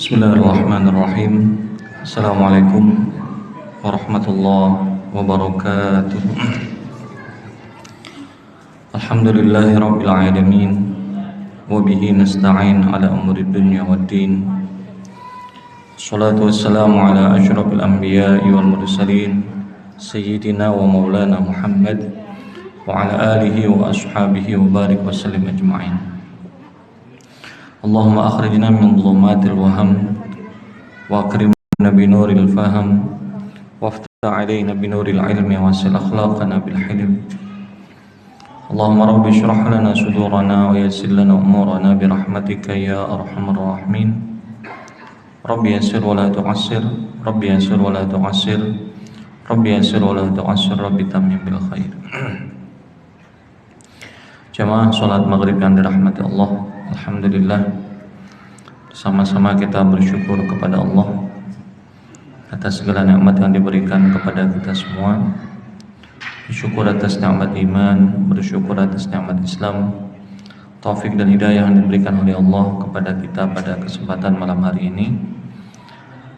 Bismillahirrahmanirrahim. Assalamualaikum warahmatullahi wabarakatuh. Alhamdulillahirabbil alamin wa bihi nasta'in ala umuri dunya waddin. Shalatu wassalamu ala asyrafil anbiya'i wal mursalin sayyidina wa maulana Muhammad wa ala alihi wa ashabihi wa barik wa sallim ajma'in. Allahumma akhrijna min dhulumatil waham wa akrimna binuril faham waftah alaina binuril ilmi wasil akhlaqana bil hilm. Allahumma rabbi shrah lana sudurana wa yassir lana umurana bi rahmatika ya arhamar rahimin. Rabbi yassir wa la tu'assir, Rabbi yassir wa la tu'assir, Rabbi yassir wa la tu'assir, Rabbi tammim bil khair. Jamaah salat maghrib yang dirahmati Allah, alhamdulillah, sama-sama kita bersyukur kepada Allah atas segala nikmat yang diberikan kepada kita semua. Bersyukur atas nikmat iman, bersyukur atas nikmat Islam, taufik dan hidayah yang diberikan oleh Allah kepada kita pada kesempatan malam hari ini.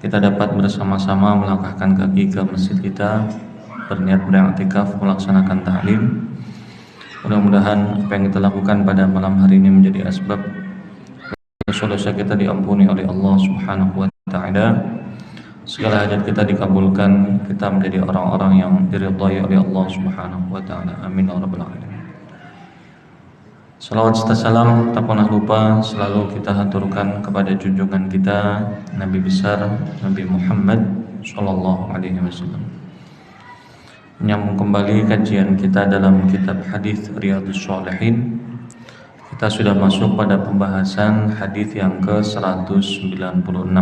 Kita dapat bersama-sama melangkahkan kaki ke masjid kita, berniat beriktikaf melaksanakan ta'lim. Mudah-mudahan apa yang kita lakukan pada malam hari ini menjadi asbab dosa-dosa kita diampuni oleh Allah Subhanahu wa taala. Segala hajat kita dikabulkan, kita menjadi orang-orang yang diridhai oleh Allah Subhanahu wa taala. Amin ya rabbal alamin. Salawat serta salam tak pernah lupa selalu kita haturkan kepada junjungan kita Nabi besar Nabi Muhammad sallallahu alaihi wasallam. Menyambung kembali kajian kita dalam kitab hadis Riyadhus Shalihin. Kita sudah masuk pada pembahasan hadis yang ke-196.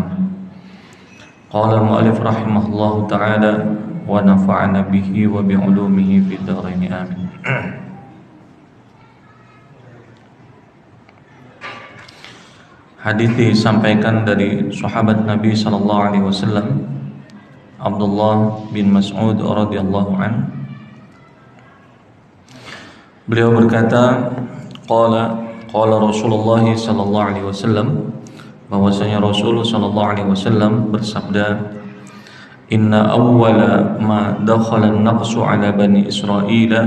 Qala al-mu'allif rahimahullahu ta'ala wa nafa'ana bihi wa bi'ulumihi fid dharain amin. Hadis disampaikan dari sahabat Nabi sallallahu alaihi wasallam Abdullah bin Mas'ud radhiyallahu an. Beliau berkata, qala Rasulullah sallallahu alaihi wasallam, bahwasanya Rasul sallallahu alaihi wasallam bersabda, inna awwala ma dakhala an-naqsu ala bani Israila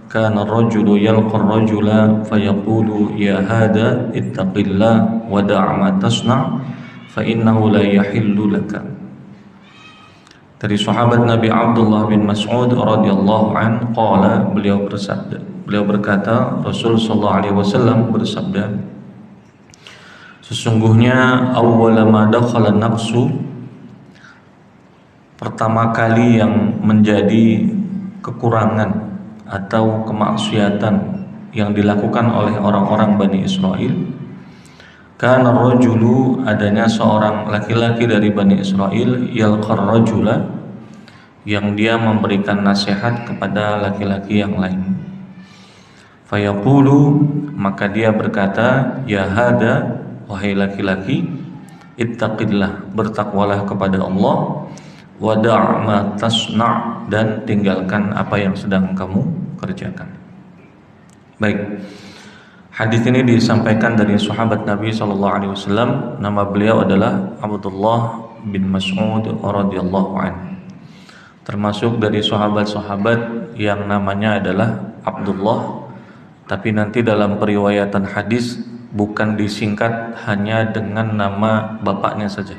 kana ar-rajulu yalqa ar-rajula fayaqulu ya hada ittaqillah wa da' ma tasna' fa innahu la yahillu laka. Dari sahabat Nabi Abdullah bin Mas'ud radhiyallahu an qala, beliau berkata, Rasul sallallahu alaihi wasallam bersabda, sesungguhnya awwala ma dakhala nafsu, pertama kali yang menjadi kekurangan atau kemaksiatan yang dilakukan oleh orang-orang Bani Israel, kana rajulu, adanya seorang laki-laki dari Bani Israel, yalqar rajula, yang dia memberikan nasihat kepada laki-laki yang lain. Fayaqulu, maka dia berkata, ya hada, wahai laki-laki, ittaqillah, bertakwalah kepada Allah, wa da' ma tasna', dan tinggalkan apa yang sedang kamu kerjakan. Baik. Hadis ini disampaikan dari sahabat Nabi sallallahu alaihi wasallam. Nama beliau adalah Abdullah bin Mas'ud radhiyallahu anhu. Termasuk dari sahabat-sahabat yang namanya adalah Abdullah, tapi nanti dalam periwayatan hadis bukan disingkat hanya dengan nama bapaknya saja.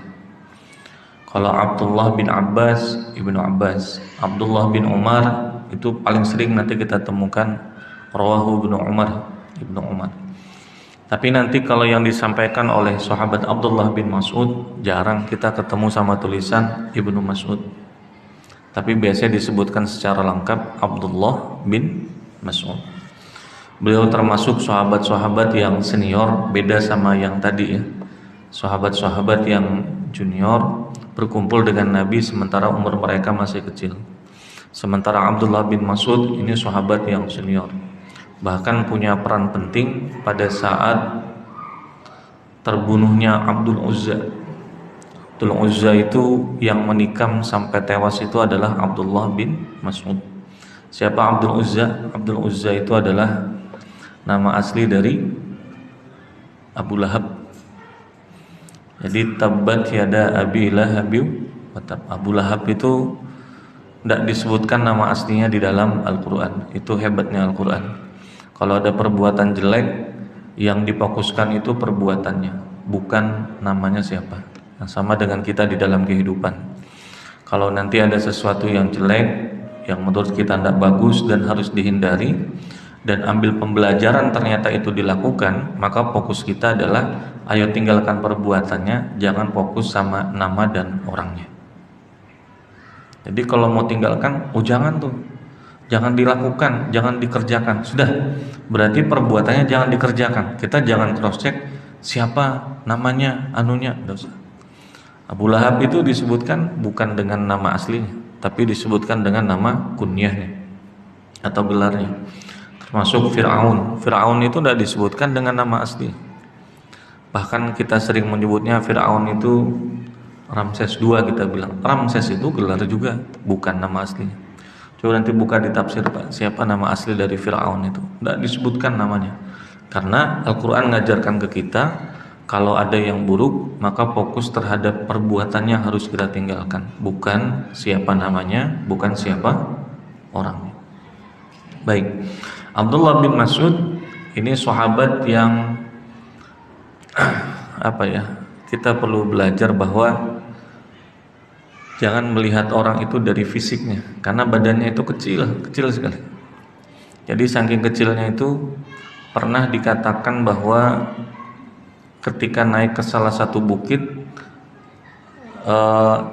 Kalau Abdullah bin Abbas, Ibnu Abbas, Abdullah bin Umar, itu paling sering nanti kita temukan rawahu Ibnu Umar. Tapi nanti kalau yang disampaikan oleh sahabat Abdullah bin Mas'ud, jarang kita ketemu sama tulisan Ibnu Mas'ud. Tapi biasanya disebutkan secara lengkap Abdullah bin Mas'ud. Beliau termasuk sahabat-sahabat yang senior, beda sama yang tadi ya. Sahabat-sahabat yang junior berkumpul dengan Nabi sementara umur mereka masih kecil. Sementara Abdullah bin Mas'ud ini sahabat yang senior, bahkan punya peran penting pada saat terbunuhnya Abdul Uzza. Abdul Uzza itu yang menikam sampai tewas itu adalah Abdullah bin Mas'ud. Siapa Abdul Uzza? Abdul Uzza itu adalah nama asli dari Abu Lahab. Jadi tabbat yada abi lahabi wa tab. Abu Lahab itu tidak disebutkan nama aslinya di dalam Al-Quran. Itu hebatnya Al-Quran. Kalau ada perbuatan jelek, yang difokuskan itu perbuatannya, bukan namanya siapa. Nah, sama dengan kita di dalam kehidupan. Kalau nanti ada sesuatu yang jelek, yang menurut kita tidak bagus dan harus dihindari, dan ambil pembelajaran ternyata itu dilakukan, maka fokus kita adalah ayo tinggalkan perbuatannya, jangan fokus sama nama dan orangnya. Jadi kalau mau tinggalkan, jangan tuh, jangan dilakukan, jangan dikerjakan, sudah, berarti perbuatannya jangan dikerjakan. Kita jangan cross check siapa namanya, anunya, tidak usah. Abu Lahab itu disebutkan bukan dengan nama aslinya, tapi disebutkan dengan nama kunyahnya atau gelarnya. Termasuk Fir'aun. Fir'aun itu tidak disebutkan dengan nama asli. Bahkan kita sering menyebutnya Fir'aun itu Ramses II, kita bilang Ramses itu gelar juga, bukan nama aslinya. Coba nanti buka di tafsir Pak, siapa nama asli dari Fir'aun itu, tidak disebutkan namanya. Karena Al-Quran mengajarkan ke kita, kalau ada yang buruk maka fokus terhadap perbuatannya harus kita tinggalkan, bukan siapa namanya, bukan siapa orangnya. Baik, Abdullah bin Mas'ud ini sahabat yang kita perlu belajar bahwa jangan melihat orang itu dari fisiknya, karena badannya itu kecil sekali. Jadi saking kecilnya itu pernah dikatakan bahwa ketika naik ke salah satu bukit,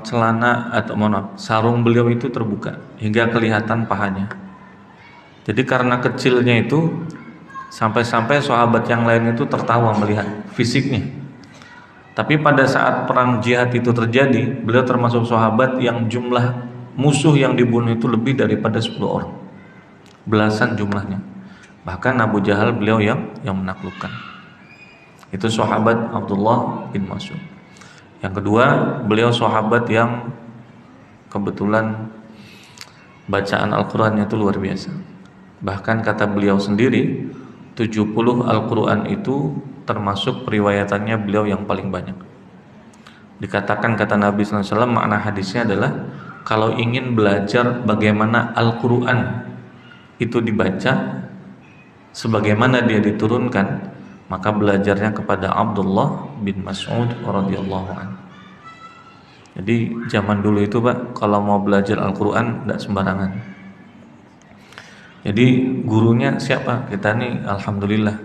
celana atau sarung beliau itu terbuka hingga kelihatan pahanya. Jadi karena kecilnya itu sampai-sampai sahabat yang lain itu tertawa melihat fisiknya. Tapi pada saat perang jihad itu terjadi, beliau termasuk sahabat yang jumlah musuh yang dibunuh itu lebih daripada 10 orang. Belasan jumlahnya. Bahkan Abu Jahal beliau yang menaklukkan. Itu sahabat Abdullah bin Mas'ud. Yang kedua, beliau sahabat yang kebetulan bacaan Al-Qur'annya itu luar biasa. Bahkan kata beliau sendiri, 70 Al-Quran itu termasuk periwayatannya beliau yang paling banyak. Dikatakan kata Nabi SAW, makna hadisnya adalah kalau ingin belajar bagaimana Al-Quran itu dibaca sebagaimana dia diturunkan, maka belajarnya kepada Abdullah bin Mas'ud radhiyallahu anhu. Jadi zaman dulu itu Pak, kalau mau belajar Al-Quran tidak sembarangan. Jadi gurunya siapa? Kita nih alhamdulillah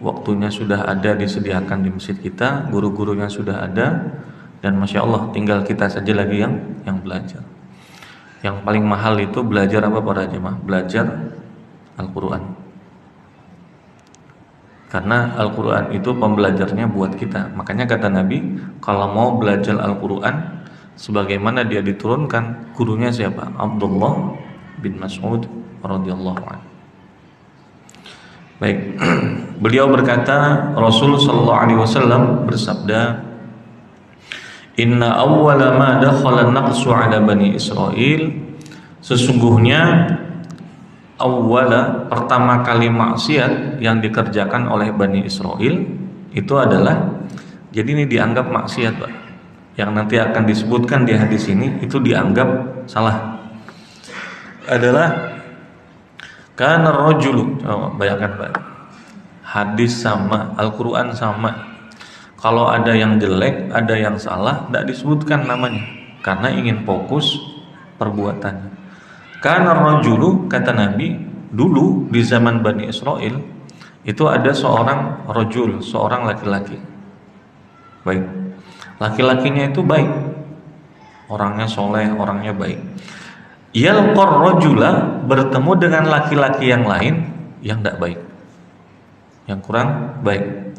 waktunya sudah ada disediakan di masjid kita, guru-gurunya sudah ada, dan masya Allah tinggal kita saja lagi yang belajar. Yang paling mahal itu belajar apa para jemaah? Belajar Al-Quran. Karena Al-Quran itu pembelajarnya buat kita. Makanya kata Nabi, kalau mau belajar Al-Quran sebagaimana dia diturunkan, gurunya siapa? Abdullah bin Mas'ud radhiyallahu anhu. Baik, beliau berkata, Rasul sallallahu alaihi wasallam bersabda, "Inna awwala ma dakhala an-naqsu 'ala bani Israil." Sesungguhnya pertama kali maksiat yang dikerjakan oleh Bani Israil itu adalah, jadi ini dianggap maksiat Pak, yang nanti akan disebutkan di hadis ini itu dianggap salah, adalah karena rajulu, bayangkan Pak, hadis sama, Al-Quran sama, kalau ada yang jelek, ada yang salah, tidak disebutkan namanya, karena ingin fokus perbuatannya. Karena rajulu, kata Nabi, dulu di zaman Bani Israil itu ada seorang rajul, seorang laki-laki. Baik, laki-lakinya itu baik, orangnya soleh, orangnya baik. Yalqar rajula, bertemu dengan laki-laki yang lain yang tidak baik. yang kurang baik.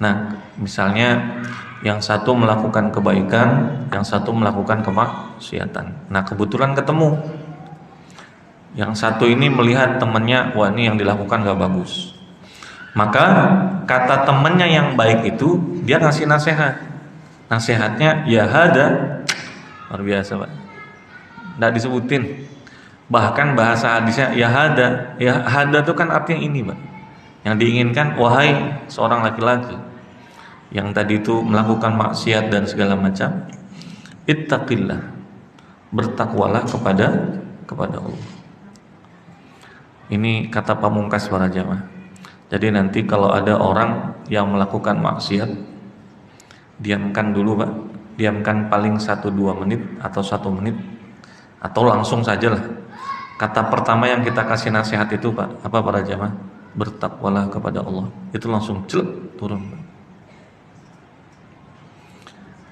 Nah, misalnya yang satu melakukan kebaikan, yang satu melakukan kemaksiatan. Nah, kebetulan ketemu. Yang satu ini melihat temannya, wah ini yang dilakukan gak bagus. Maka kata temannya yang baik itu, dia ngasih nasihat. Nasihatnya, ya hada, luar biasa Pak. Nggak disebutin. Bahkan bahasa hadisnya, ya hada. Ya hada itu kan artinya ini Pak. Yang diinginkan, wahai seorang laki-laki yang tadi itu melakukan maksiat dan segala macam, ittaqillah, bertakwalah kepada Allah. Ini kata pamungkas para jamaah. Jadi nanti kalau ada orang yang melakukan maksiat, diamkan dulu Pak. Diamkan paling 1-2 menit atau 1 menit, atau langsung sajalah. Kata pertama yang kita kasih nasihat itu Pak, apa para jamaah? Bertakwalah kepada Allah. Itu langsung celep turun Pak.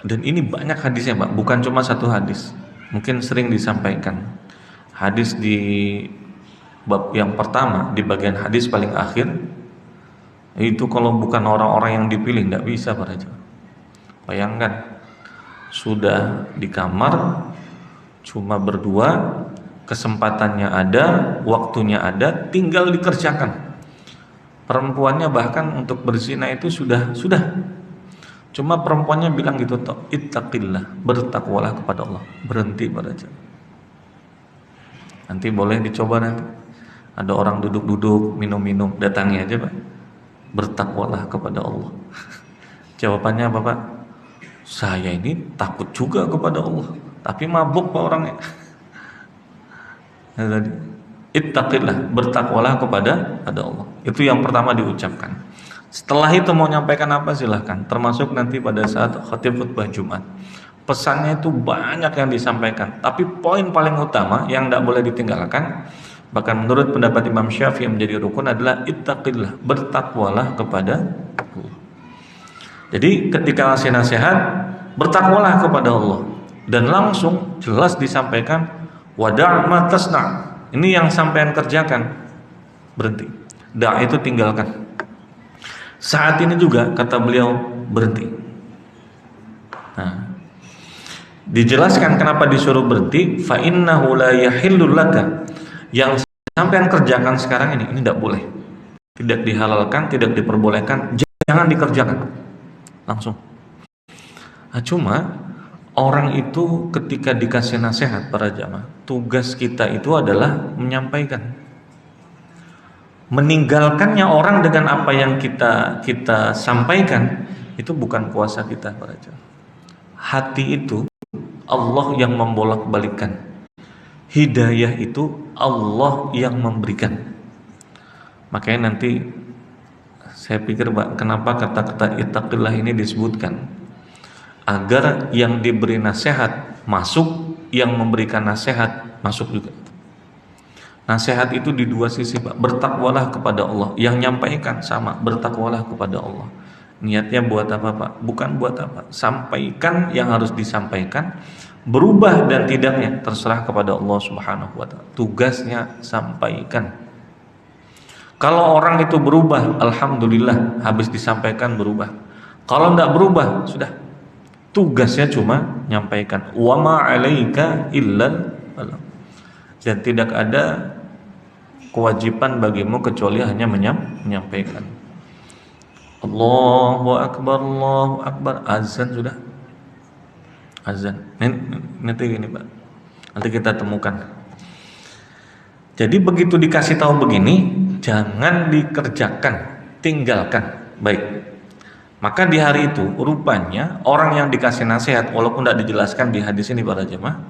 Dan ini banyak hadisnya Pak, bukan cuma satu hadis. Mungkin sering disampaikan. Hadis di bab yang pertama, di bagian hadis paling akhir, itu kalau bukan orang-orang yang dipilih tidak bisa para jamaah. Bayangkan, sudah di kamar cuma berdua, kesempatannya ada, waktunya ada, tinggal dikerjakan. Perempuannya bahkan untuk berzina itu sudah. Cuma perempuannya bilang gitu, ittaqillah, bertakwalah kepada Allah. Berhenti para jamaah. Nanti boleh dicoba nanti. Ada orang duduk-duduk, minum-minum, datangi aja Pak. Bertakwalah kepada Allah. Jawabannya apa Pak? Saya ini takut juga kepada Allah, tapi mabuk Pak orangnya. Nah, tadi ittaqillah, bertakwalah kepada Allah. Itu yang pertama diucapkan. Setelah itu mau nyampaikan apa silahkan. Termasuk nanti pada saat khatib khutbah Jumat. Pesannya itu banyak yang disampaikan, tapi poin paling utama yang tidak boleh ditinggalkan, bahkan menurut pendapat Imam Syafi'i yang menjadi rukun adalah ittaqillah, bertakwalah kepada Allah. Jadi ketika ngasih nasihat, bertakwalah kepada Allah, dan langsung jelas disampaikan wada' ma tasna'. Ini yang sampean kerjakan, berhenti. Da' itu tinggalkan. Saat ini juga kata beliau berhenti. Nah, dijelaskan kenapa disuruh berhenti, fa innahu la yahillu laka. Yang sampean kerjakan sekarang ini tidak boleh. Tidak dihalalkan, tidak diperbolehkan, jangan dikerjakan. Langsung. Nah, cuma orang itu ketika dikasih nasihat para jamaah, tugas kita itu adalah menyampaikan. Meninggalkannya orang dengan apa yang kita sampaikan itu bukan kuasa kita para jamaah. Hati itu Allah yang membolak-balikkan. Hidayah itu Allah yang memberikan. Makanya nanti saya pikir Pak, kenapa kata-kata ittaqillah ini disebutkan, agar yang diberi nasihat masuk, yang memberikan nasihat masuk juga. Nasihat itu di dua sisi Pak. Bertakwalah kepada Allah. Yang nyampaikan sama, bertakwalah kepada Allah. Niatnya buat apa Pak? Bukan buat apa. Sampaikan yang harus disampaikan. Berubah dan tidaknya terserah kepada Allah Subhanahu wa ta'ala. Tugasnya sampaikan. Kalau orang itu berubah, alhamdulillah, habis disampaikan berubah. Kalau tidak berubah, sudah. Tugasnya cuma nyampaikan. Wa ma 'alaika illal balag. Dan tidak ada kewajiban bagimu kecuali hanya menyampaikan. Allahu Akbar, azan sudah. Azan. Nanti gini Pak. Nanti kita temukan. Jadi begitu dikasih tahu begini, jangan dikerjakan, tinggalkan. Baik. Maka di hari itu rupanya orang yang dikasih nasihat, walaupun tidak dijelaskan di hadis ini para jemaah,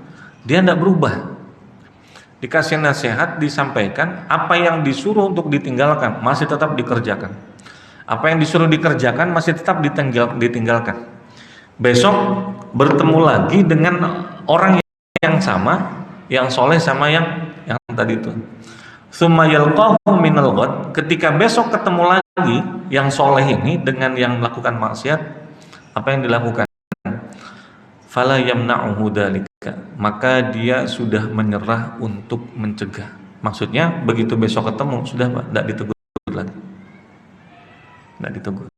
dia tidak berubah. Dikasih nasihat, disampaikan, apa yang disuruh untuk ditinggalkan masih tetap dikerjakan. Apa yang disuruh dikerjakan masih tetap ditinggalkan. Besok bertemu lagi dengan orang yang sama, yang soleh sama yang tadi itu. Tsumma yalqahu minal ghad. Ketika besok ketemu lagi yang soleh ini dengan yang melakukan maksiat, apa yang dilakukan? Fala yamna'uhu dzalika, maka dia sudah menyerah untuk mencegah. Maksudnya begitu besok ketemu sudah Pak, tidak ditegur lagi. nggak ditegur.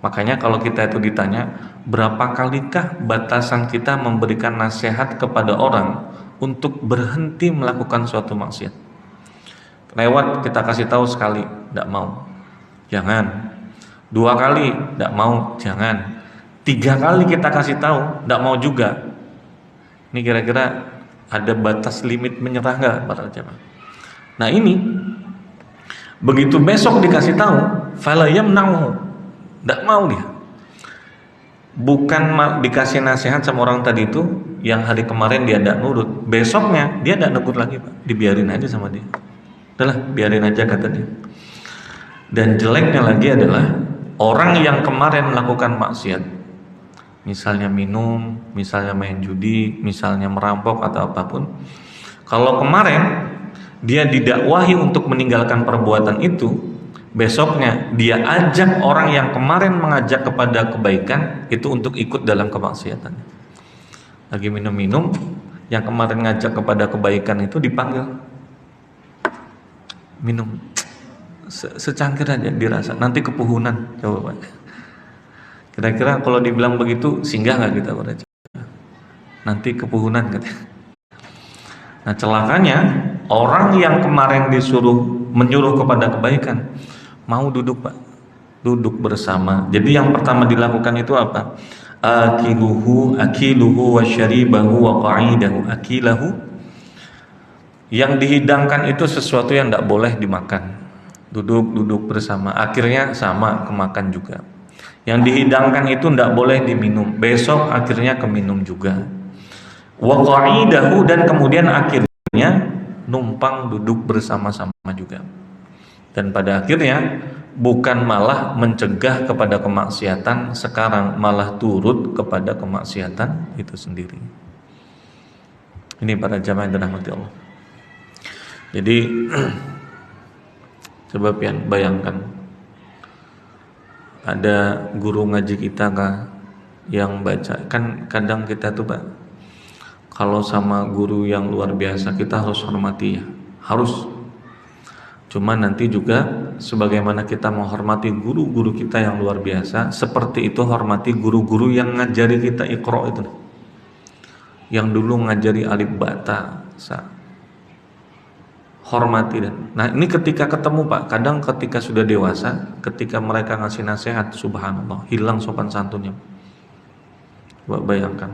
Makanya kalau kita itu ditanya, berapa kalikah batasan kita memberikan nasihat kepada orang untuk berhenti melakukan suatu maksiat? Lewat kita kasih tahu sekali, tidak mau, jangan. 2 kali, tidak mau, jangan. 3 kali kita kasih tahu, tidak mau juga. Ini kira-kira ada batas limit menyerah nggak para jamaah? Nah ini, begitu besok dikasih tahu, fala yamna'uhu, tidak mau dia. Bukan dikasih nasihat sama orang tadi itu, yang hari kemarin dia tidak nurut, besoknya dia tidak nurut lagi, Pak. Dibiarin aja sama dia. Udahlah, biarin aja kata dia. Dan jeleknya lagi adalah orang yang kemarin melakukan maksiat, misalnya minum, misalnya main judi, misalnya merampok atau apapun, kalau kemarin dia didakwahi untuk meninggalkan perbuatan itu, besoknya dia ajak orang yang kemarin mengajak kepada kebaikan itu untuk ikut dalam kemaksiatan. Lagi minum-minum, yang kemarin ngajak kepada kebaikan itu dipanggil, minum secangkir aja dirasa, nanti kepuhunan. Coba Pak, kira-kira kalau dibilang begitu singgah nggak kita pada nanti kepuhunan katanya. Nah celakanya orang yang kemarin menyuruh kepada kebaikan mau duduk Pak, duduk bersama. Jadi yang pertama dilakukan itu apa? Akiluhu wa syaribahu wa qa'idahu. Akilahu, yang dihidangkan itu sesuatu yang tidak boleh dimakan. Duduk bersama, akhirnya sama kemakan juga. Yang dihidangkan itu tidak boleh diminum, besok akhirnya keminum juga. Wa qa'idahu, dan kemudian akhirnya numpang duduk bersama-sama juga. Dan pada akhirnya bukan malah mencegah kepada kemaksiatan, sekarang malah turut kepada kemaksiatan itu sendiri. Ini para jamaah yang dirahmati Allah. Jadi coba bayangkan, ada guru ngaji kita kah yang baca, kan kadang kita tuh Pak, kalau sama guru yang luar biasa kita harus hormati ya, harus. Cuma nanti juga sebagaimana kita menghormati guru-guru kita yang luar biasa, seperti itu hormati guru-guru yang ngajari kita Iqra itu, yang dulu ngajari alif ba ta sa. Hormati. Dan nah ini ketika ketemu Pak, kadang ketika sudah dewasa, ketika mereka ngasih nasihat, subhanallah, hilang sopan santunnya. Coba bayangkan,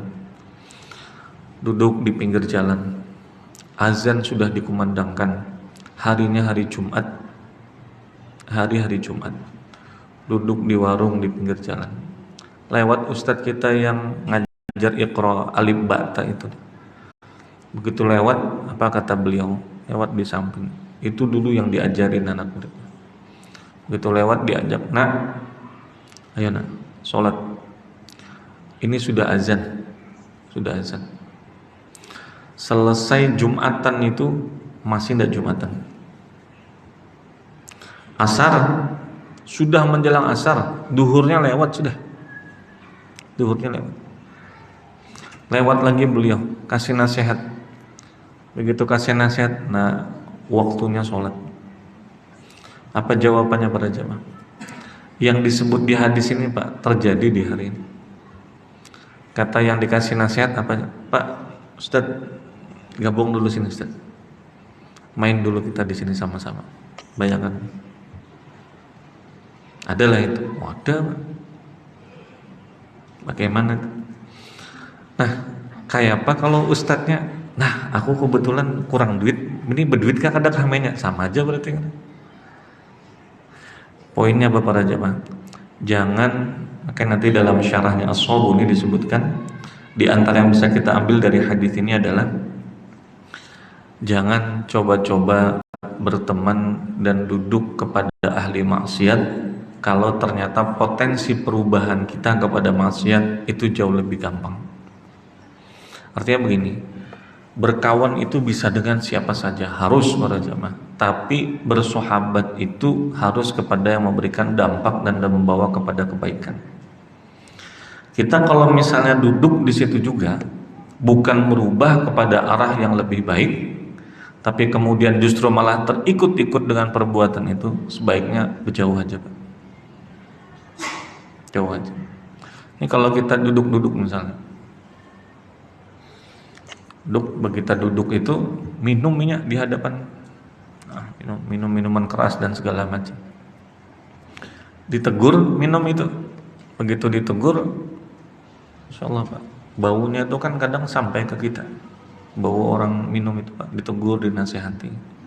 duduk di pinggir jalan, azan sudah dikumandangkan, harinya hari Jumat, hari Jumat, duduk di warung di pinggir jalan, lewat ustadz kita yang ngajar Iqra alif ba ta itu. Begitu lewat, apa kata beliau? Lewat di samping, itu dulu yang diajarin anak murid. Begitu lewat diajak, nak, ayo nak, sholat. Ini sudah azan. Selesai Jumatan itu masih tidak Jumatan. Asar, sudah menjelang asar, duhurnya lewat sudah. Lewat lagi beliau, kasih nasihat. Begitu kasih nasihat, nah waktunya sholat. Apa jawabannya para jamaah? Yang disebut di hadis ini Pak, terjadi di hari ini. Kata yang dikasih nasihat apa? Pak Ustadz, gabung dulu sini Ustadz, main dulu kita di sini sama-sama. Bayangkan, adalah itu, ada Pak. Bagaimana? Nah kayak apa kalau ustadznya, nah aku kebetulan kurang duit, ini berduit kah kada mainnya, sama aja berarti kan. Poinnya apa para jamaah? Jangan, makanya nanti dalam syarahnya As-Sabuni disebutkan, di antara yang bisa kita ambil dari hadis ini adalah jangan coba-coba berteman dan duduk kepada ahli maksiat kalau ternyata potensi perubahan kita kepada maksiat itu jauh lebih gampang. Artinya begini, berkawan itu bisa dengan siapa saja, harus para jamaah. Tapi bersahabat itu harus kepada yang memberikan dampak dan membawa kepada kebaikan. Kita kalau misalnya duduk di situ juga, bukan merubah kepada arah yang lebih baik, tapi kemudian justru malah terikut-ikut dengan perbuatan itu, sebaiknya berjauh aja Pak. Jauh aja. Ini kalau kita duduk-duduk misalnya, kita duduk itu minum minyak di hadapan, minum minuman keras dan segala macam. Ditegur minum itu, begitu ditegur, insya Allah Pak, baunya itu kan kadang sampai ke kita, bau orang minum itu Pak, ditegur, dinasihati.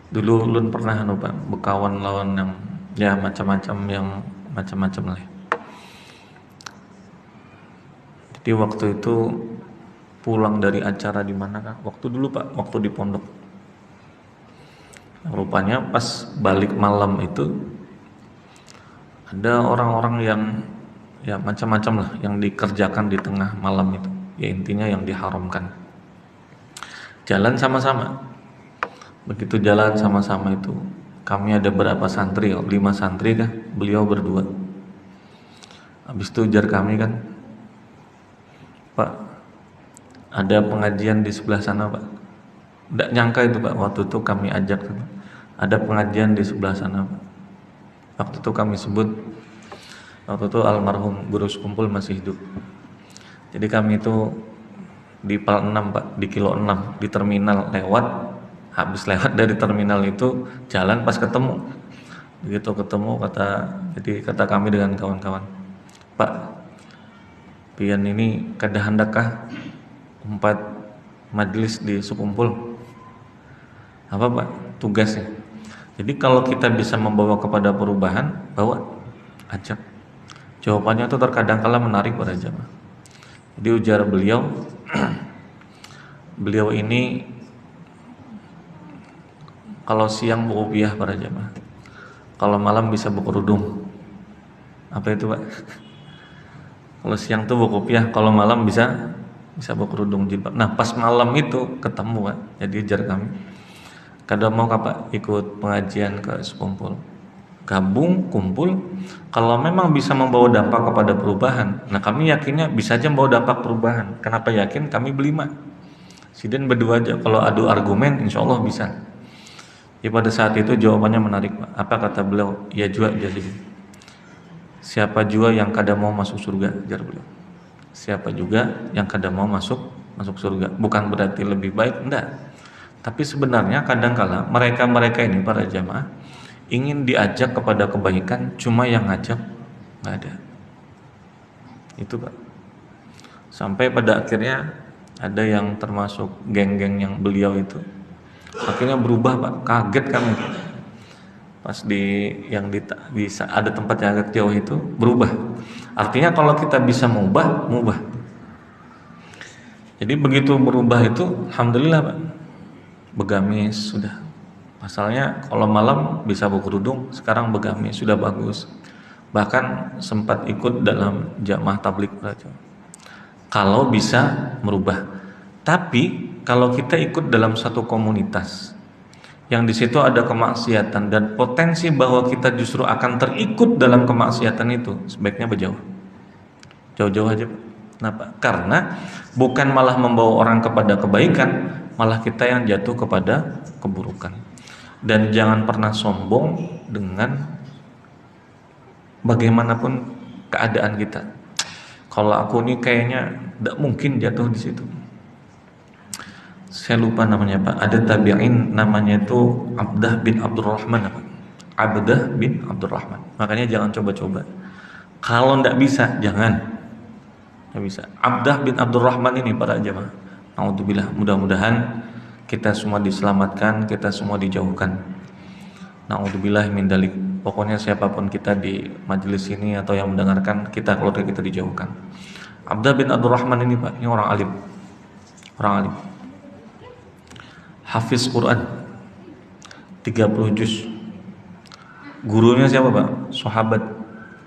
Dulu ulun pernah Pak, bekawan lawan yang ya macam-macam lah. Jadi waktu itu pulang dari acara di mana Kak? Waktu dulu Pak, waktu di pondok. Rupanya pas balik malam itu ada orang-orang yang ya macam-macam lah yang dikerjakan di tengah malam itu. Ya intinya yang diharamkan. Jalan sama-sama. Begitu jalan sama-sama itu, kami ada berapa santri, 5 santri kah? Beliau berdua. Habis itu ujar kami kan, Pak, ada pengajian di sebelah sana Pak. Tidak nyangka itu Pak, waktu itu kami ajak, ada pengajian di sebelah sana Pak. Waktu itu kami sebut, waktu itu almarhum guru sekumpul masih hidup. Jadi kami itu di Pal 6 Pak, di kilo 6, di terminal habis lewat dari terminal itu jalan pas ketemu. Begitu ketemu kata kami dengan kawan-kawan, Pak, pian ini kada hendakkah umpat majelis di sekumpul? Apa Pak tugasnya? Jadi kalau kita bisa membawa kepada perubahan, bawa, ajak. Jawabannya itu terkadang kala menarik pada jamaah. Jadi ujar beliau, beliau ini kalau siang berkopiah para jamaah, kalau malam bisa berkerudung. Apa itu Pak? Kalau siang tuh berkopiah, kalau malam bisa berkerudung jilbab. Nah pas malam itu ketemu Pak, jadi ujar kami, kadang mau Pak ikut pengajian ke sekumpul, gabung, kumpul. Kalau memang bisa membawa dampak kepada perubahan, nah kami yakinnya bisa aja membawa dampak perubahan. Kenapa yakin? Kami berlima, Siden berdua aja. Kalau adu argumen, insya Allah bisa. Ya pada saat itu jawabannya menarik Pak. Apa kata beliau? Ya jua jadi. Siapa jua yang kada mau masuk surga, jar beliau. Siapa juga yang kada mau masuk surga. Bukan berarti lebih baik, enggak. Tapi sebenarnya kadangkala mereka ini para jamaah ingin diajak kepada kebaikan, cuma yang ngajak enggak ada. Itu Pak. Sampai pada akhirnya ada yang termasuk geng-geng yang beliau itu akhirnya berubah Pak, kaget kami pas ada tempat yang agak jauh itu berubah. Artinya kalau kita bisa mengubah. Jadi begitu berubah itu, alhamdulillah Pak, begamis sudah. Pasalnya kalau malam bisa berkerudung, sekarang begamis sudah bagus. Bahkan sempat ikut dalam jamaah tabligh saja. Kalau bisa merubah. Tapi kalau kita ikut dalam satu komunitas yang di situ ada kemaksiatan dan potensi bahwa kita justru akan terikut dalam kemaksiatan itu, sebaiknya berjauh. Jauh-jauh aja Pak. Kenapa? Karena bukan malah membawa orang kepada kebaikan, malah kita yang jatuh kepada keburukan. Dan jangan pernah sombong dengan bagaimanapun keadaan kita. Kalau aku nih kayaknya tidak mungkin jatuh di situ. Saya lupa namanya Pak. Ada tabi'in namanya itu Abdah bin Abdurrahman apa? Abdah bin Abdurrahman. Makanya jangan coba-coba. Kalau tidak bisa, jangan. Tidak bisa. Abdah bin Abdurrahman ini para jamaah. Naudzubillah. Mudah-mudahan kita semua diselamatkan, kita semua dijauhkan. Naudzubillah min dalik. Pokoknya siapapun kita di majelis ini atau yang mendengarkan, keluarga kita dijauhkan. Abdah bin Abdurrahman ini Pak, ini orang alim. Hafiz Quran 30 juz. Gurunya siapa Pak? Sahabat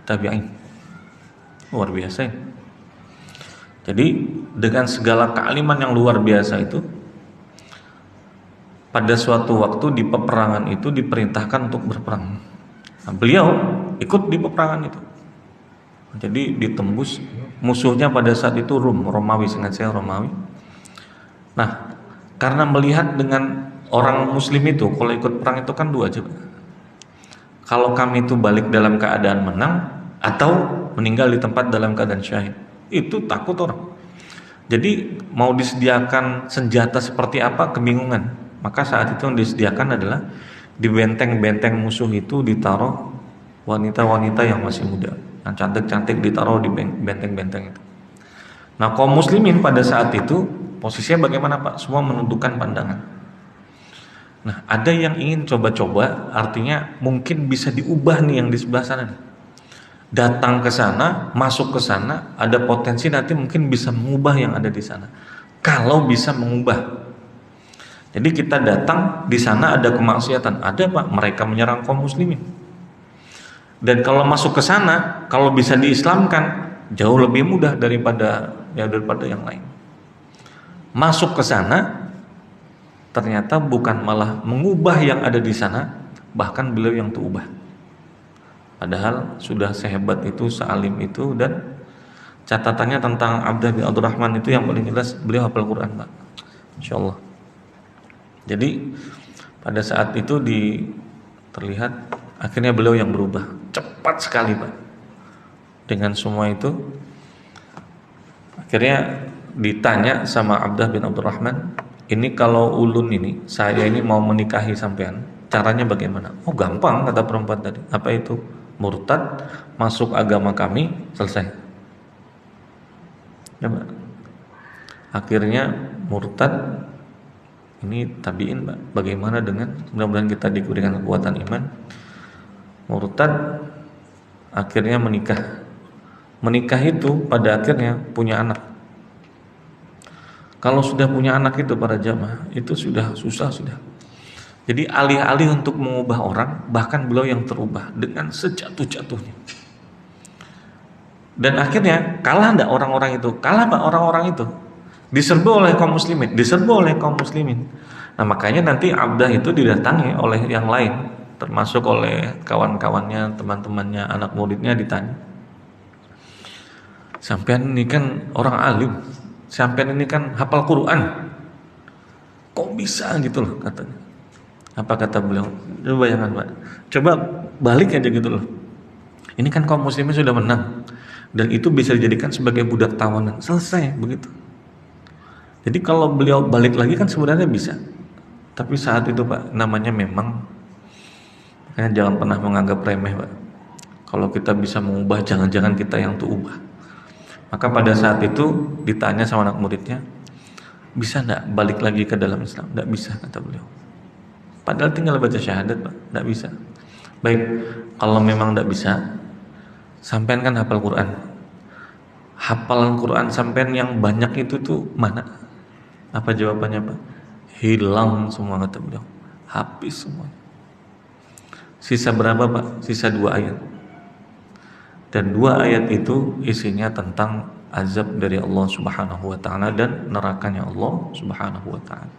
tabi'in. Luar biasa ya. Jadi dengan segala kealiman yang luar biasa itu, pada suatu waktu di peperangan itu diperintahkan untuk berperang. Nah, beliau ikut di peperangan itu. Jadi ditembus musuhnya pada saat itu Romawi, seingat saya Romawi. Nah, karena melihat dengan orang muslim itu kalau ikut perang itu kan dua aja, Pak. Kalau kami itu balik dalam keadaan menang atau meninggal di tempat dalam keadaan syahid, itu takut orang. Jadi mau disediakan senjata seperti apa kebingungan. Maka saat itu yang disediakan adalah di benteng-benteng musuh itu ditaruh wanita-wanita yang masih muda, yang cantik-cantik ditaruh di benteng-benteng itu. Nah, kaum muslimin pada saat itu posisinya bagaimana, Pak? Semua menundukkan pandangan. Nah, ada yang ingin coba-coba, artinya mungkin bisa diubah nih yang di sebelah sana nih. Datang ke sana, masuk ke sana, ada potensi nanti mungkin bisa mengubah yang ada di sana. Kalau bisa mengubah. Jadi kita datang di sana ada kemaksiatan, ada, Pak, mereka menyerang kaum muslimin. Dan kalau masuk ke sana, kalau bisa diislamkan, jauh lebih mudah daripada yang lain. Masuk ke sana, ternyata bukan malah mengubah yang ada di sana, bahkan beliau yang terubah. Padahal sudah sehebat itu, sealim itu, dan catatannya tentang Abdah bin Abdurrahman itu yang paling jelas beliau hafal Quran, Pak. Insyaallah. Jadi pada saat itu terlihat akhirnya beliau yang berubah cepat sekali, Pak. Dengan semua itu akhirnya ditanya sama Abdah bin Abdurrahman, ini kalau ulun ini, saya ini mau menikahi sampean, caranya bagaimana? Oh, gampang, kata perempuan tadi. Apa itu? Murtad, masuk agama kami, selesai. Ya, Pak. Akhirnya murtad, ini tabiin, Pak. Bagaimana dengan, mudah-mudahan kita diberikan kekuatan iman. Murtad akhirnya menikah. Menikah itu pada akhirnya punya anak. Kalau sudah punya anak itu para jamaah, itu sudah susah sudah. Jadi alih-alih untuk mengubah orang, bahkan beliau yang terubah dengan sejatuh-jatuhnya. Dan akhirnya kalah enggak orang-orang itu? Kalah, Pak, orang-orang itu. Diserbu oleh kaum muslimin. Nah, makanya nanti Abdah itu didatangi oleh yang lain, termasuk oleh kawan-kawannya, teman-temannya, anak muridnya, ditanya. Sampean ini kan orang alim, sampean ini kan hafal Quran, kok bisa gitu loh, katanya. Apa kata beliau? Coba bayangkan, Pak. Coba balik aja gitu loh. Ini kan kaum muslimin sudah menang, dan itu bisa dijadikan sebagai budak tawanan. Selesai begitu. Jadi kalau beliau balik lagi kan sebenarnya bisa. Tapi saat itu, Pak, namanya memang, makanya jangan pernah menganggap remeh, Pak. Kalau kita bisa mengubah, jangan-jangan kita yang tuh ubah. Maka pada saat itu ditanya sama anak muridnya, bisa enggak balik lagi ke dalam Islam? Enggak bisa, kata beliau. Padahal tinggal baca syahadat, Pak. Enggak bisa. Baik, kalau memang enggak bisa, sampean kan hafal Quran. Hafalan Quran sampean yang banyak itu tuh mana? Apa jawabannya, Pak? Hilang semua, kata beliau. Habis semua. Sisa berapa, Pak? Sisa 2 ayat. Dan 2 ayat itu isinya tentang azab dari Allah Subhanahu wa taala dan nerakanya Allah Subhanahu wa taala.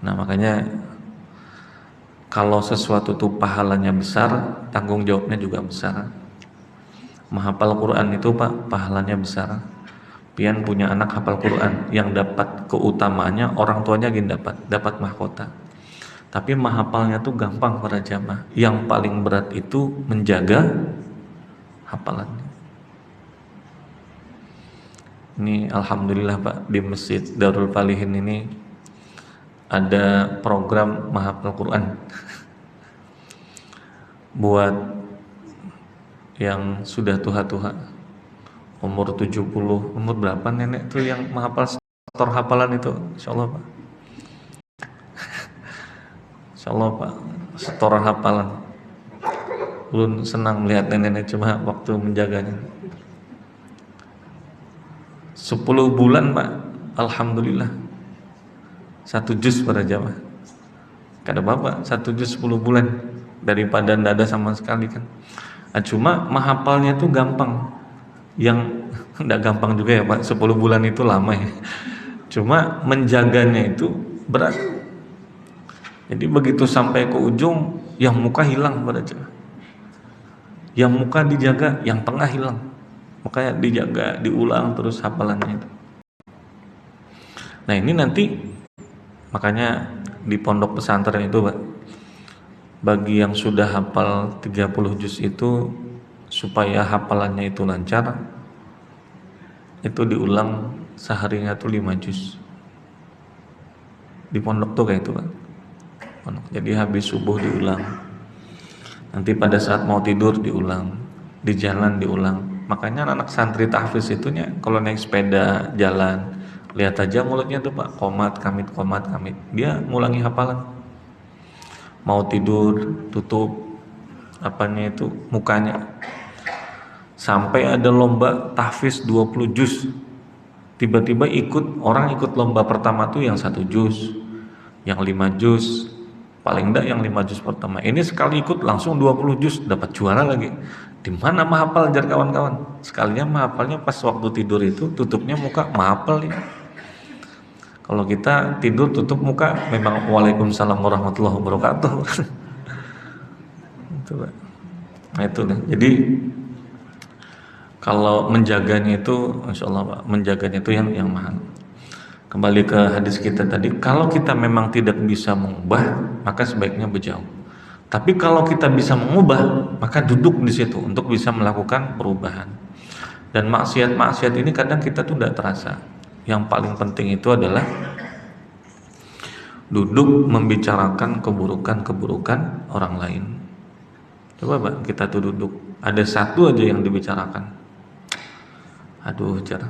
Nah, makanya kalau sesuatu itu pahalanya besar, tanggung jawabnya juga besar. Menghafal Quran itu, Pak, pahalanya besar. Pian punya anak hafal Quran, yang dapat keutamaannya orang tuanya gini dapat mahkota. Tapi menghafalnya tuh gampang para jamaah. Yang paling berat itu menjaga hafalannya. Ini alhamdulillah, Pak, di Masjid Darul Falihin ini ada program menghafal Quran buat yang sudah tua-tua, umur 70, umur berapa nenek tuh yang menghafal setor hafalan itu, insyaallah, Pak. Insyaallah, Pak, setor hafalan. Ulun senang melihat nenek-nenek cuma waktu menjaganya. 10 bulan, Pak, alhamdulillah. 1 juz pada jamaah. Kada apa-apa, 1 juz 10 bulan daripada ndak ada sama sekali kan. Nah, cuma menghafalnya tuh gampang. Yang ndak gampang juga ya, Pak. 10 bulan itu lama ya. Cuma menjaganya itu berat. Jadi begitu sampai ke ujung, yang muka hilang pada jamaah. Yang muka dijaga, yang tengah hilang. Makanya dijaga, diulang terus hafalannya itu. Nah, ini nanti makanya di pondok pesantren itu Pak, bagi yang sudah hafal 30 juz itu, supaya hafalannya itu lancar, itu diulang seharinya tuh 5 juz. Di pondok tuh kayak itu Pak. Pondok. Jadi habis subuh diulang, nanti pada saat mau tidur diulang, di jalan diulang. Makanya anak santri tahfiz itunya kalau naik sepeda jalan, lihat aja mulutnya tuh Pak, qomat kamit, dia ngulangi hafalan. Mau tidur tutup apanya itu mukanya. Sampai ada lomba tahfiz 20 juz, tiba-tiba orang ikut lomba pertama tuh yang 1 juz, yang 5 juz, paling enggak yang 5 juz pertama. Ini sekali ikut langsung 20 juz, dapat juara lagi. Di mana mahafal jar kawan-kawan? Sekalinya mahafalnya pas waktu tidur itu, tutupnya muka mahafal ya. Kalau kita tidur tutup muka, memang waalaikumsalam warahmatullahi wabarakatuh. Itu Pak. Nah itu kan. Jadi kalau menjaganya itu, insya Allah Pak, menjaganya itu yang mahal. Kembali ke hadis kita tadi, kalau kita memang tidak bisa mengubah, maka sebaiknya berjauh. Tapi kalau kita bisa mengubah, maka duduk di situ untuk bisa melakukan perubahan. Dan maksiat-maksiat ini kadang kita tuh tidak terasa. Yang paling penting itu adalah duduk membicarakan keburukan-keburukan orang lain. Coba Pak, kita tuh duduk, ada satu aja yang dibicarakan. Aduh jar,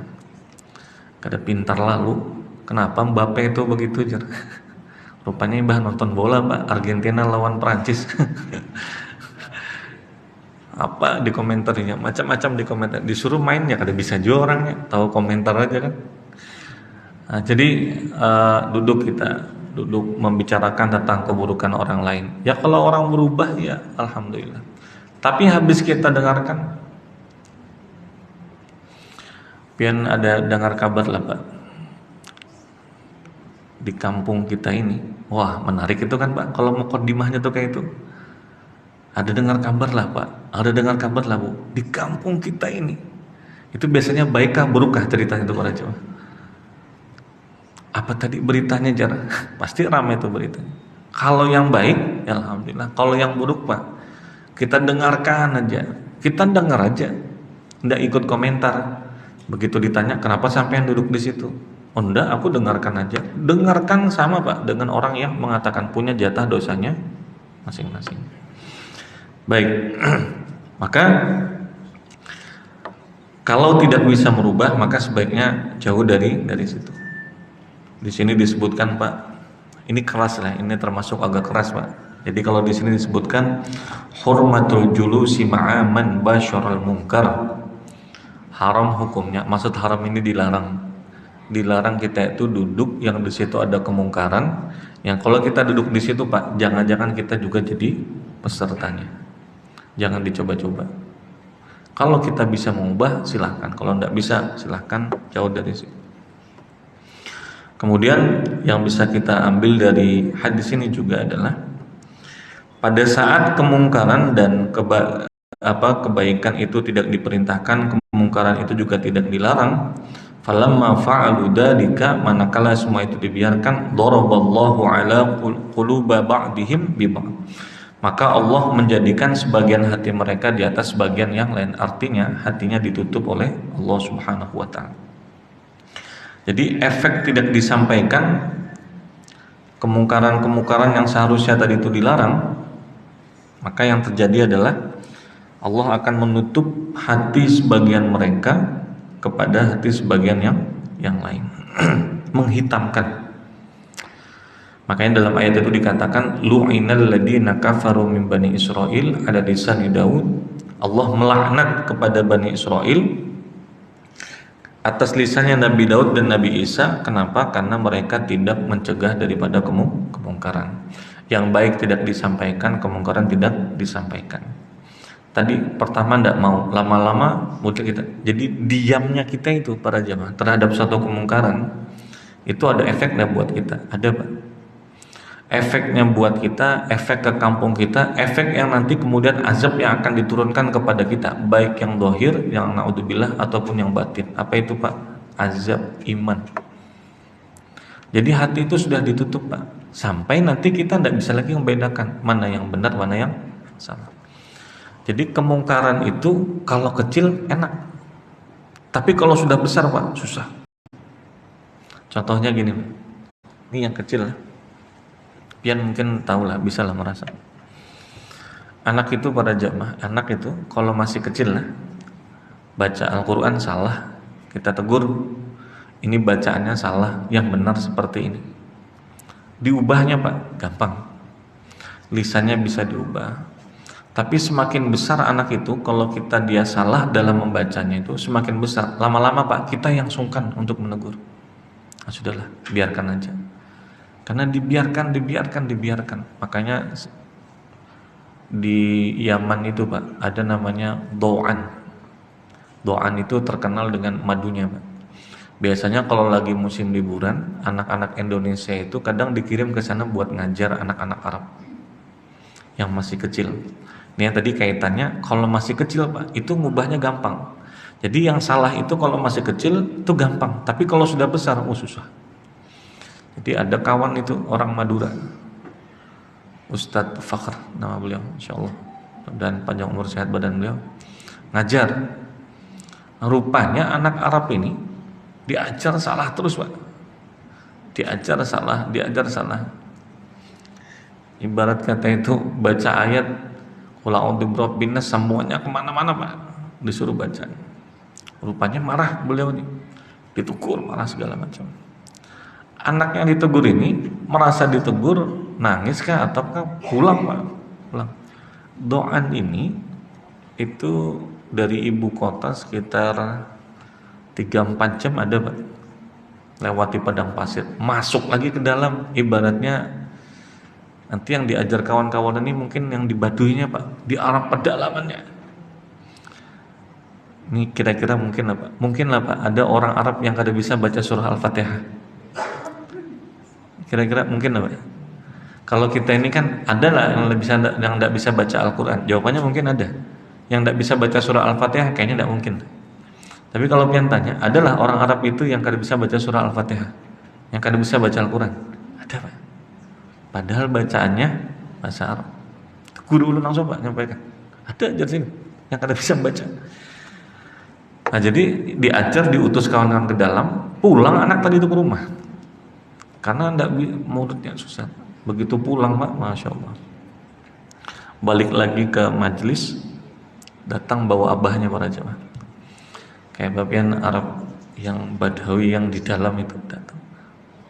kada pintar lalu. Kenapa Mbappe itu begitu jar? Rupanya Mbah nonton bola Pak, Argentina lawan Prancis. Apa di komentarnya, macam-macam di komentar. Disuruh main ya kada bisa juga orangnya, tahu komentar aja kan. Nah, jadi duduk membicarakan tentang keburukan orang lain. Ya kalau orang berubah ya alhamdulillah. Tapi habis kita dengarkan, pian ada dengar kabar lah Pak, di kampung kita ini, wah menarik itu kan Pak, kalau mukaddimahnya tuh kayak itu, ada dengar kabar lah Pak, ada dengar kabar lah Bu, di kampung kita ini, itu biasanya baikkah burukah ceritanya itu para jemaah? Apa tadi beritanya jar? Pasti ramai itu beritanya. Kalau yang baik, ya alhamdulillah. Kalau yang buruk Pak, kita dengarkan aja, kita dengar aja, tidak ikut komentar. Begitu ditanya kenapa sampai yang duduk di situ, oh enggak, aku dengarkan aja. Dengarkan sama Pak dengan orang yang mengatakan punya jatah dosanya masing-masing. Baik, maka kalau tidak bisa merubah maka sebaiknya jauh dari situ. Di sini disebutkan Pak, ini keras lah, ini termasuk agak keras Pak. Jadi kalau di sini disebutkan hurmatul julusi ma'a man basyaral munkar. Haram hukumnya, maksud haram ini dilarang kita itu duduk yang di situ ada kemungkaran. Yang kalau kita duduk di situ Pak, jangan-jangan kita juga jadi pesertanya. Jangan dicoba-coba. Kalau kita bisa mengubah silahkan, kalau tidak bisa silahkan jauh dari situ. Kemudian yang bisa kita ambil dari hadis ini juga adalah pada saat kemungkaran dan kebaikan itu tidak diperintahkan, kemungkaran itu juga tidak dilarang. Falamma fa'alu dzalika, manakala semua itu dibiarkan, daraballahu ala quluba ba'dihim bi ba'd, maka Allah menjadikan sebagian hati mereka di atas sebagian yang lain. Artinya hatinya ditutup oleh Allah Subhanahu wa taala. Jadi efek tidak disampaikan, kemungkaran-kemungkaran yang seharusnya tadi itu dilarang, maka yang terjadi adalah Allah akan menutup hati sebagian mereka kepada hati sebagian yang lain. Menghitamkan. Makanya dalam ayat itu dikatakan lu'inal ladina kafaru min bani Israil, ada di lisani Daud, Allah melaknat kepada Bani Israel atas lisannya Nabi Daud dan Nabi Isa. Kenapa? Karena mereka tidak mencegah daripada kemungkaran. Yang baik tidak disampaikan, kemungkaran tidak disampaikan. Tadi pertama tidak mau, lama-lama muncul kita. Jadi diamnya kita itu para jamaah terhadap suatu kemungkaran itu ada efeknya buat kita. Ada Pak. Efeknya buat kita, efek ke kampung kita, efek yang nanti kemudian azab yang akan diturunkan kepada kita, baik yang dohir, yang naudzubillah, ataupun yang batin. Apa itu Pak? Azab iman. Jadi hati itu sudah ditutup Pak. sampai nanti kita tidak bisa lagi membedakan mana yang benar, mana yang salah. Jadi kemungkaran itu kalau kecil enak, tapi kalau sudah besar Pak susah. Contohnya gini, ini yang kecil, pian mungkin tahu lah, bisa lah merasa. Anak itu pada jamaah, anak itu kalau masih kecil lah, baca Al-Quran salah, kita tegur, ini bacaannya salah, yang benar seperti ini. Diubahnya Pak, gampang. Lisannya bisa diubah. Tapi semakin besar anak itu, kalau dia salah dalam membacanya itu, semakin besar. Lama-lama Pak, kita yang sungkan untuk menegur. Nah, sudahlah, biarkan aja. Karena dibiarkan. Makanya di Yaman itu Pak, ada namanya doan. Doan itu terkenal dengan madunya Pak. Biasanya kalau lagi musim liburan, anak-anak Indonesia itu kadang dikirim ke sana buat ngajar anak-anak Arab yang masih kecil. Ini yang tadi kaitannya, kalau masih kecil Pak, itu ngubahnya gampang. Jadi yang salah itu kalau masih kecil itu gampang, tapi kalau sudah besar susah. Jadi ada kawan itu orang Madura, Ustadz Fakhr nama beliau, insyaallah, dan panjang umur sehat badan beliau, ngajar. Rupanya anak Arab ini diajar salah terus Pak, diajar salah. Ibarat kata itu baca ayat qul a'udzu birabbin nas, semuanya kemana-mana Pak, disuruh baca. Rupanya marah beliau ini, ditegur, marah segala macam. Anak yang ditegur ini merasa ditegur, nangis kah ataukah pulang Pak, pulang. Doan ini itu dari ibu kota sekitar 3-4 jam ada Pak, lewati padang pasir, masuk lagi ke dalam. Ibaratnya nanti yang diajar kawan-kawan ini mungkin yang di Baduinya Pak, di Arab pedalamannya. Ini kira-kira mungkin apa? Mungkin lah Pak, ada orang Arab yang kada bisa baca surah Al-Fatihah. Kira-kira mungkin lah Pak. Kalau kita ini kan ada lah yang tidak bisa baca Al-Quran. Jawabannya mungkin ada. Yang tidak bisa baca surah Al-Fatihah kayaknya tidak mungkin. Tapi kalau pian tanya, adalah orang Arab itu yang kada bisa baca surah Al-Fatihah, yang kada bisa baca Al-Quran? Ada Pak. Padahal bacaannya bahasa Arab. Guru ulun langsung Pak nyampaikan, ada ajar sini yang kada bisa baca. Nah jadi diajar, diutus kawan-kawan ke dalam, pulang anak tadi itu ke rumah. Karena tidak muridnya susah. Begitu pulang Pak, Masya Allah, balik lagi ke majelis, datang bawa abahnya para jemaah. Kayak bagian Arab yang Badawi yang di dalam itu datang.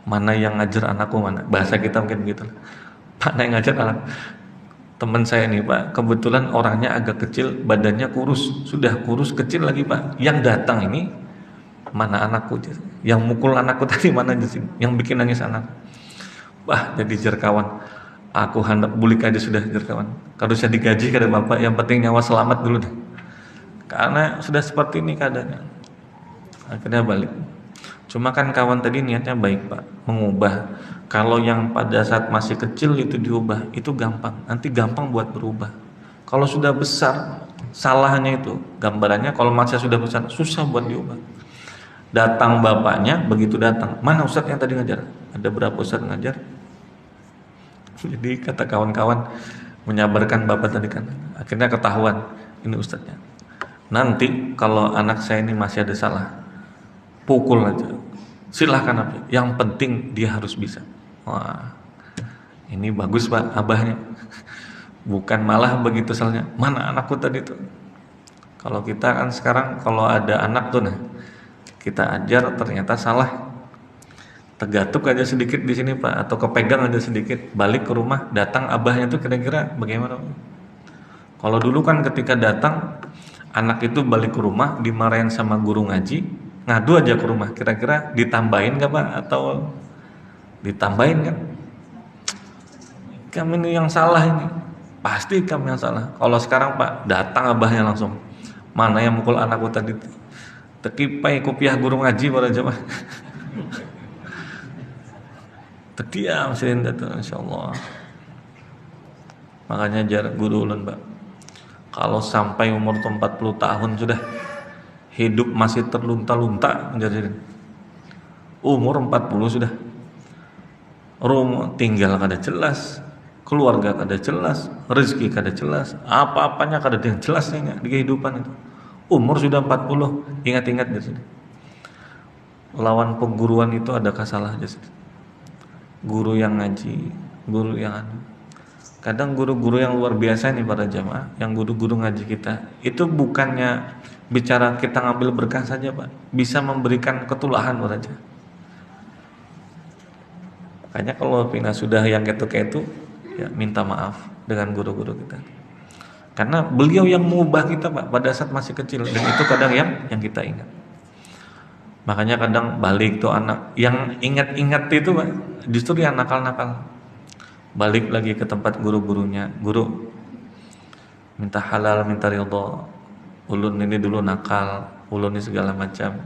Mana yang ngajar anakku mana? Bahasa kita mungkin begitu. Mana yang ngajar anak? Teman saya nih Pak, kebetulan orangnya agak kecil, badannya kurus, sudah kurus kecil lagi Pak. Yang datang ini mana anakku? Yang mukul anakku tadi mana di sini? Yang bikin nangis anak? Wah, jadi jerkawan. Aku hendak bulik aja sudah jerkawan. Kalau saya digaji kada bapak, yang penting nyawa selamat dulu deh. Karena sudah seperti ini keadaannya. Akhirnya balik. Cuma kan kawan tadi niatnya baik Pak, mengubah. Kalau yang pada saat masih kecil itu diubah, itu gampang. Nanti gampang buat berubah. Kalau sudah besar, salahnya itu gambarannya kalau masih sudah besar, susah buat diubah. Datang bapaknya, begitu datang, mana ustadz yang tadi ngajar? Ada berapa ustadz ngajar? Jadi kata kawan-kawan menyabarkan bapak tadi kan, akhirnya ketahuan ini ustadznya. Nanti kalau anak saya ini masih ada salah, pukul aja, silahkan apa, yang penting dia harus bisa. Wah, ini bagus Pak abahnya, bukan malah begitu salahnya, mana anakku tadi tuh. Kalau kita kan sekarang kalau ada anak tuh nah, kita ajar ternyata salah, tergatuk aja sedikit di sini Pak, atau kepegang aja sedikit, balik ke rumah, datang abahnya tuh kira-kira bagaimana? Kalau dulu kan ketika datang anak itu balik ke rumah dimarahin sama guru ngaji, ngadu aja ke rumah, kira-kira ditambahin gak Pak? Atau ditambahin kan? Kami ini yang salah ini, pasti kami yang salah. Kalau sekarang Pak, datang abahnya langsung, mana yang mukul anakku tadi? Tekipai kopiah guru ngaji pada jemaah. Terdiam sih datang, insyaallah. Makanya jarak guru ulun Pak, kalau sampai umur 40 tahun sudah hidup masih terlunta-lunta menjadi umur 40 sudah. rumah tinggal kada jelas, keluarga kada jelas, rezeki kada jelas, apa-apanya kada ada yang jelas di kehidupan itu. Umur sudah 40, ingat-ingat di sini. Lawan pengguruan itu adakah salah aja sih? Guru yang ngaji, guru yang kadang guru-guru yang luar biasa nih para jamaah, yang guru-guru ngaji kita itu bukannya bicara kita ngambil berkah saja Pak, bisa memberikan ketulahan aja. Makanya kalau Pina sudah yang kayak itu ya minta maaf dengan guru-guru kita, karena beliau yang mengubah kita Pak pada saat masih kecil, dan itu kadang yang kita ingat. Makanya kadang balik tuh anak yang ingat-ingat itu Pak, justru yang nakal-nakal balik lagi ke tempat guru-gurunya. Guru minta halal, minta ridho, ulun ini dulu nakal, ulun ini segala macam.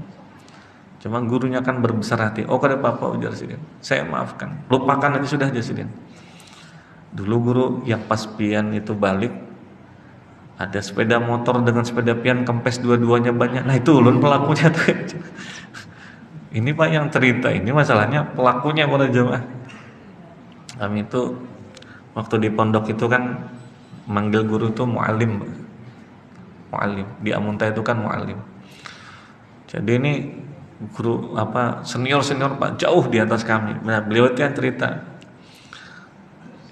Cuma gurunya kan berbesar hati, oh kada apa-apa ujar sidin, saya maafkan, lupakan aja sudah aja sidin. Dulu guru yang pas pian itu balik, ada sepeda motor dengan sepeda pian kempes dua-duanya banyak. Nah itu ulun pelakunya tuh. Ini Pak yang cerita, ini masalahnya pelakunya para jemaah. Kami itu waktu di pondok itu kan manggil guru itu mu'alim. Mu'alim di Amunta itu kan mu'alim. Jadi ini guru senior Pak, jauh di atas kami. Nah, beliau itu yang cerita.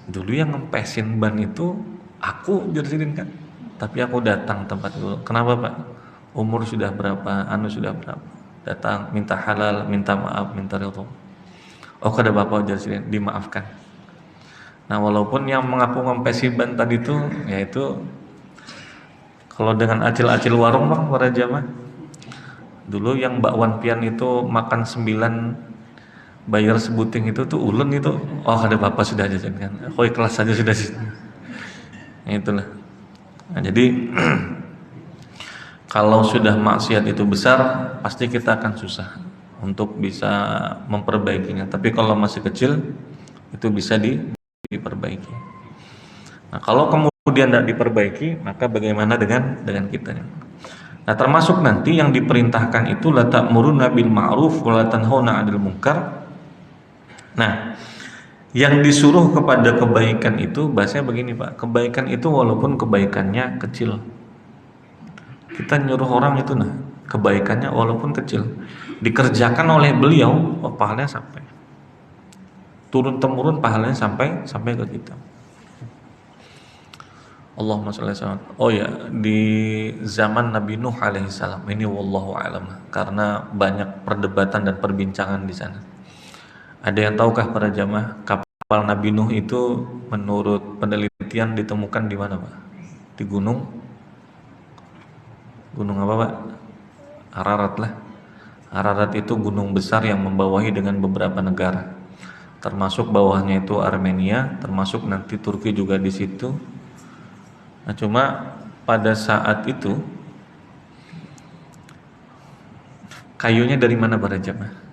Dulu yang ngempesin ban itu aku jadiin kan. Tapi aku datang tempat guru. Kenapa Pak? Umur sudah berapa? Sudah berapa? Datang minta halal, minta maaf, minta ridho. Oh kada apa-apa jadiin, dimaafkan. Nah walaupun yang mengaku ngempesi ban tadi itu, yaitu kalau dengan acil-acil warung Bang para jamaah, dulu yang bakwan pian itu makan 9 bayar sebuting itu tuh ulun itu, oh ada bapak sudah aja kan, oh ikhlas saja sudah sih. Itulah. Nah, jadi kalau sudah maksiat itu besar, pasti kita akan susah untuk bisa memperbaikinya. Tapi kalau masih kecil, itu bisa diperbaiki. Nah, kalau kemudian tidak diperbaiki, maka bagaimana dengan kitanya? Nah, termasuk nanti yang diperintahkan itu la ta'muruna bil ma'ruf wa la tanhauna 'anil munkar. Nah, yang disuruh kepada kebaikan itu bahasanya begini Pak, kebaikan itu walaupun kebaikannya kecil, kita nyuruh orang itu kebaikannya walaupun kecil dikerjakan oleh beliau, pahalanya sampai turun temurun, pahalanya sampai ke kita. Allahumma sholli alaihi wasallam. Oh ya, di zaman Nabi Nuh alaihi salam ini wallahu alam, karena banyak perdebatan dan perbincangan di sana. Ada yang tahukah para jamaah kapal Nabi Nuh itu menurut penelitian ditemukan di mana Pak? Di gunung apa Pak? Ararat lah. Ararat itu gunung besar yang membawahi dengan beberapa negara, termasuk bawahnya itu Armenia, termasuk nanti Turki juga di situ. Nah, cuma pada saat itu kayunya dari mana para jamaah?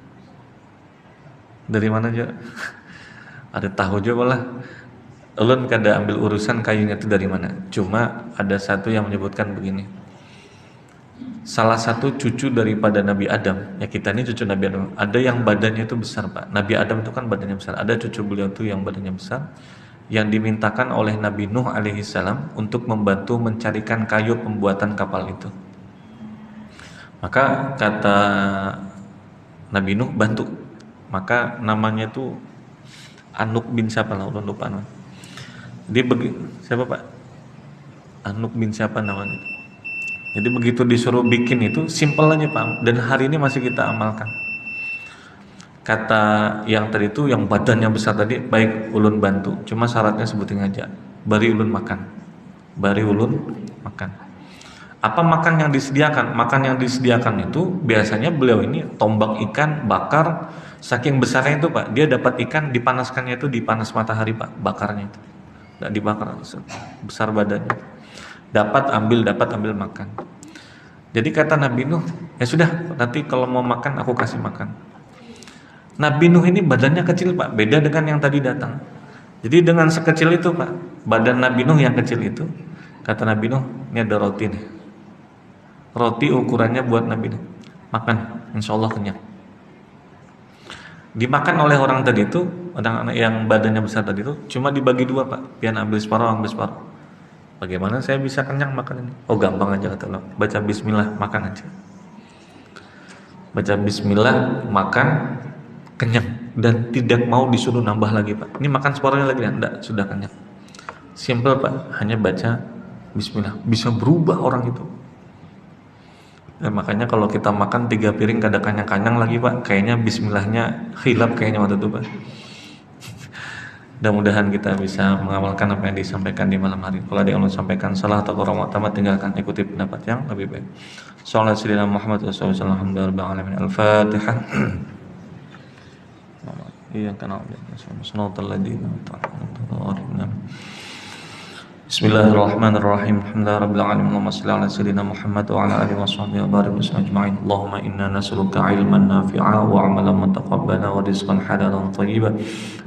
Dari mana aja? Ada tahu juga lah. Ulun kada ambil urusan kayunya itu dari mana. Cuma ada satu yang menyebutkan begini. Salah satu cucu daripada Nabi Adam, ya kita ini cucu Nabi Adam, ada yang badannya itu besar Pak. Nabi Adam itu kan badannya besar. Ada cucu beliau itu yang badannya besar, yang dimintakan oleh Nabi Nuh alaihi salam untuk membantu mencarikan kayu pembuatan kapal itu. Maka kata Nabi Nuh bantu. Maka namanya itu Anuk bin siapa lah, ulun lupa namanya. Dia siapa Pak? Anuk bin siapa namanya? Jadi begitu disuruh bikin itu simple aja Pak, dan hari ini masih kita amalkan. Kata yang tadi itu yang badannya besar tadi, baik ulun bantu, cuma syaratnya sebutin aja, bari ulun makan. Apa makan yang disediakan? Makan yang disediakan itu biasanya beliau ini tombak ikan bakar, saking besarnya itu Pak, dia dapat ikan dipanaskannya itu di panas matahari Pak, bakarnya itu nggak dibakar, besar badannya. Dapat ambil makan. Jadi kata Nabi Nuh, ya sudah, nanti kalau mau makan aku kasih makan. Nabi Nuh ini badannya kecil Pak, beda dengan yang tadi datang. Jadi dengan sekecil itu Pak, badan Nabi Nuh yang kecil itu, kata Nabi Nuh, ini ada roti nih. Roti ukurannya buat Nabi Nuh, makan, insya Allah kenyang. Dimakan oleh orang tadi itu, orang yang badannya besar tadi itu, cuma dibagi dua Pak. Pian ambil separuh, ambil separuh. Bagaimana saya bisa kenyang makan ini? Oh gampang aja kata Allah. Baca Bismillah, makan aja. Baca Bismillah, makan, kenyang. Dan tidak mau disuruh nambah lagi Pak. Ini makan separuhnya lagi, enggak, sudah kenyang. Simple Pak, hanya baca Bismillah. Bisa berubah orang itu. Makanya kalau kita makan 3 piring kada kanyang-kanyang lagi Pak, kayaknya Bismillahnya khilaf kayaknya waktu itu Pak. Mudah-mudahan kita bisa mengamalkan apa yang disampaikan di malam hari. Kalau ada yang Allah sampaikan salah atau kurang tamat, tinggalkan, ikuti pendapat yang lebih baik. Sallallahu alaihi Muhammad wasallam. Al-Fatihah. Iya kenal. Bismillahirrahmanirrahim. Alhamdulillahirabbil alamin. Allahumma shalli ala sayyidina Muhammad wa ala alihi washabbihi wa barik wasallam ajma'in. Allahumma inna nas'aluka 'ilman nafi'a wa 'amalan mutaqabbala wa rizqan halalan thayyiban.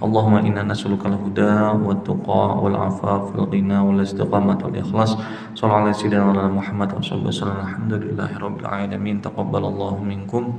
Allahumma inna nas'aluka al-huda wat tuqa wal 'afaf wal ghina wal istiqamah wal ikhlas. Shallallahu ala sayyidina Muhammad wa sallallahu alaihi wasallam. Alhamdulillahirabbil alamin. Taqabbalallahu minkum.